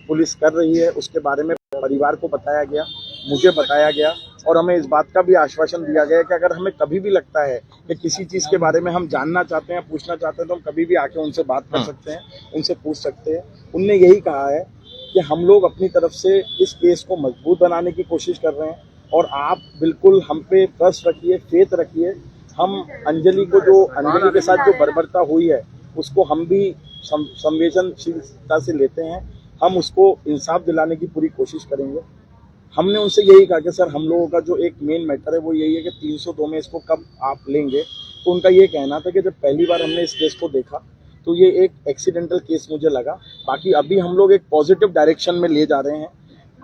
Police कर रही है उसके बारे में परिवार को बताया गया, मुझे बताया गया और हमें इस बात का भी आश्वासन दिया गया कि अगर हमें कभी भी लगता है कि किसी चीज़ के बारे में हम जानना चाहते हैं, पूछना चाहते हैं, तो हम कभी भी आके उनसे बात कर सकते हैं, उनसे पूछ सकते हैं। उनने यही कहा है कि हम लोग अपनी तरफ से इस केस को मजबूत बनाने की कोशिश कर रहे हैं और आप बिल्कुल हम पे ट्रस्ट रखिए, फेथ रखिए। हम अंजलि के साथ जो बर्बरता हुई है उसको हम भी संवेदनशीलता से लेते हैं। हम उसको इंसाफ दिलाने की पूरी कोशिश करेंगे। हमने उनसे यही कहा कि सर हम लोगों का जो एक मेन मैटर है वो यही है कि 302 में इसको कब आप लेंगे। तो उनका ये कहना था कि जब पहली बार हमने इस केस को देखा तो ये एक एक्सीडेंटल केस मुझे लगा। बाकी अभी हम लोग एक पॉजिटिव डायरेक्शन में ले जा रहे हैं।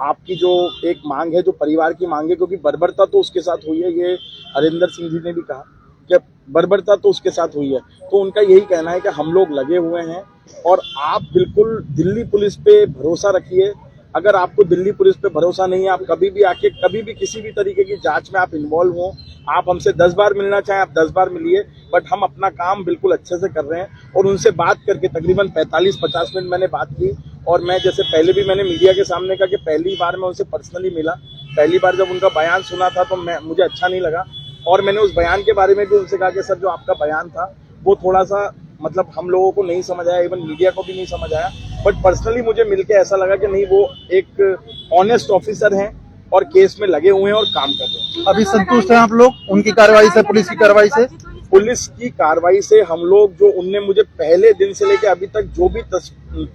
आपकी जो एक मांग है, जो परिवार की मांग है, क्योंकि बर्बरता तो उसके साथ हुई है, ये हरिंदर सिंह जी ने भी कहा कि बर्बरता तो उसके साथ हुई है। तो उनका यही कहना है कि हम लोग लगे हुए हैं और आप बिल्कुल दिल्ली पुलिस पे भरोसा रखिए। अगर आपको दिल्ली पुलिस पे भरोसा नहीं है, आप कभी भी आके कभी भी किसी भी तरीके की जांच में आप इन्वॉल्व हो, आप हमसे 10 बार मिलना चाहें आप 10 बार मिलिए, बट हम अपना काम बिल्कुल अच्छे से कर रहे हैं। और उनसे बात करके तकरीबन 45-50 मिनट मैंने बात की और मैं जैसे पहले भी मैंने मीडिया के सामने कहा कि पहली बार मैं उनसे पर्सनली मिला। पहली बार जब उनका बयान सुना था तो मुझे अच्छा नहीं लगा और मैंने उस बयान के बारे में भी उनसे कहा कि सर जो आपका बयान था वो थोड़ा सा मतलब हम लोगों को नहीं समझ आया, इवन मीडिया को भी नहीं समझ आया, बट पर्सनली मुझे मिलके ऐसा लगा कि नहीं, वो एक ऑनेस्ट ऑफिसर हैं और केस में लगे हुए हैं और काम कर रहे हैं। अभी संतुष्ट हैं आप लोग उनकी कार्रवाई से, पुलिस की कार्रवाई से? पुलिस की कार्रवाई से हम लोग, जो उनने मुझे पहले दिन से लेकर अभी तक जो भी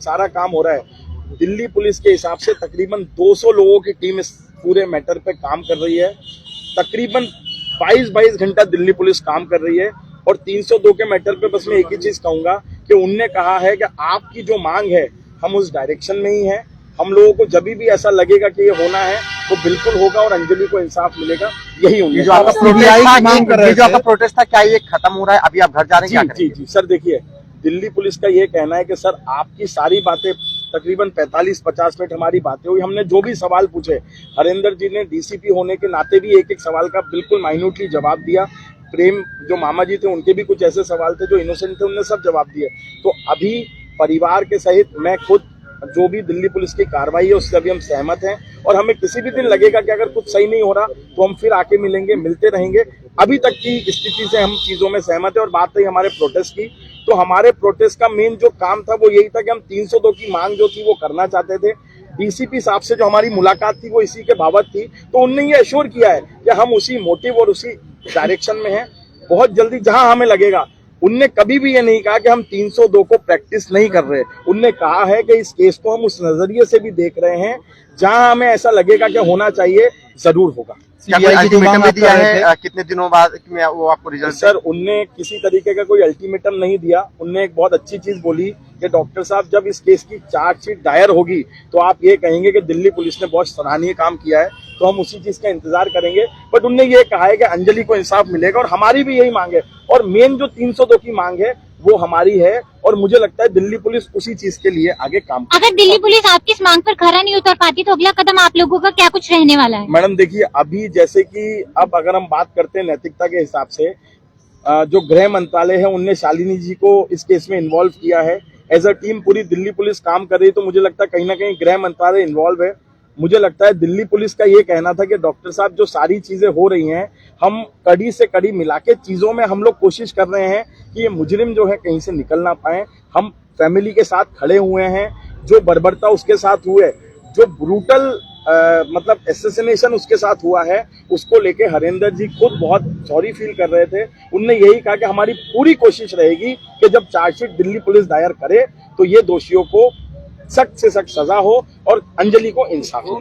सारा काम हो रहा है, दिल्ली पुलिस के हिसाब से तकरीबन 200 लोगों की टीम इस पूरे मैटर पे काम कर रही है। तकरीबन 22 घंटा दिल्ली पुलिस काम कर रही है। और 302 के मैटर पे बस मैं एक ही चीज कहूंगा कि उनने कहा है कि आपकी जो मांग है हम उस डायरेक्शन में ही हैं। हम लोगों को जब भी ऐसा लगेगा कि ये होना है तो बिल्कुल होगा और अंजलि को इंसाफ मिलेगा, यही उन्हें। जो आपका प्रोटेस्ट था क्या ये खत्म हो रहा है? अभी आप घर जा रहे हैं? जी सर, देखिए दिल्ली पुलिस का ये कहना है कि सर आपकी सारी बातें, तकरीबन 45-50 मिनट हमारी बातें हुई। हमने जो भी सवाल पूछे, हरिंदर जी ने डीसीपी होने के नाते भी एक एक सवाल का बिल्कुल माइन्यूटली जवाब दिया। प्रेम जो मामा जी थे उनके भी कुछ ऐसे सवाल थे जो इनोसेंट थे, उन्होंने सब जवाब दिए। तो अभी परिवार के सहित मैं खुद जो भी दिल्ली पुलिस की कार्रवाई है उससे अभी हम सहमत हैं और हमें किसी भी दिन लगेगा कि अगर कुछ सही नहीं हो रहा तो हम फिर आके मिलेंगे, मिलते रहेंगे। अभी तक की स्थिति से हम चीजों में सहमत है। और बात रही हमारे प्रोटेस्ट की, तो हमारे प्रोटेस्ट का मेन जो काम था वो यही था कि हम 302 की मांग जो थी वो करना चाहते थे। डीसीपी साहब से जो हमारी मुलाकात थी वो इसी के बाबत थी। तो उनने ये एश्योर किया है कि हम उसी मोटिव और उसी डायरेक्शन में हैं। बहुत जल्दी जहां हमें लगेगा, उनने कभी भी ये नहीं कहा कि हम 302 को प्रैक्टिस नहीं कर रहे। उनने कहा है कि इस केस को हम उस नजरिए से भी देख रहे हैं, जहां हमें ऐसा लगेगा कि होना चाहिए जरूर होगा। अल्टीमेटम भी दिया है कितने दिनों बाद में वो आपको रिजल्ट? सर उनने किसी तरीके का कोई अल्टीमेटम नहीं दिया। उनने एक बहुत अच्छी चीज बोली कि डॉक्टर साहब जब इस केस की चार्जशीट दायर होगी तो आप ये कहेंगे कि दिल्ली पुलिस ने बहुत सराहनीय काम किया है, तो हम उसी चीज का इंतजार करेंगे। बट उनने ये कहा है कि अंजलि को इंसाफ मिलेगा और हमारी भी यही मांग है। और मेन जो 302 की मांग है वो हमारी है और मुझे लगता है दिल्ली पुलिस उसी चीज के लिए आगे काम करेगी। अगर दिल्ली पुलिस आपकी इस मांग पर खरा नहीं उतर पाती तो अगला कदम आप लोगों का क्या कुछ रहने वाला है? मैडम देखिए, अभी जैसे कि अब अगर हम बात करते हैं नैतिकता के हिसाब से, जो गृह मंत्रालय है उनने शालिनी जी को इस केस में इन्वॉल्व किया है। एज अ टीम पूरी दिल्ली पुलिस काम कर रही है, तो मुझे लगता है कहीं ना कहीं गृह मंत्रालय इन्वॉल्व है। मुझे लगता है दिल्ली पुलिस का ये कहना था कि डॉक्टर साहब जो सारी चीजें हो रही हैं, हम कड़ी से कड़ी मिला के चीजों में हम लोग कोशिश कर रहे हैं कि ये मुजरिम जो है कहीं से निकल ना पाए। हम फैमिली के साथ खड़े हुए हैं। जो बर्बरता उसके साथ हुए, जो ब्रूटल मतलब एसेसिनेशन उसके साथ हुआ है, उसको लेके हरिंदर जी खुद बहुत सॉरी फील कर रहे थे। उनने यही कहा कि हमारी पूरी कोशिश रहेगी कि जब चार्जशीट दिल्ली पुलिस दायर करे तो ये दोषियों को सख्त से सख्त सजा हो और अंजलि को इंसाफ हो।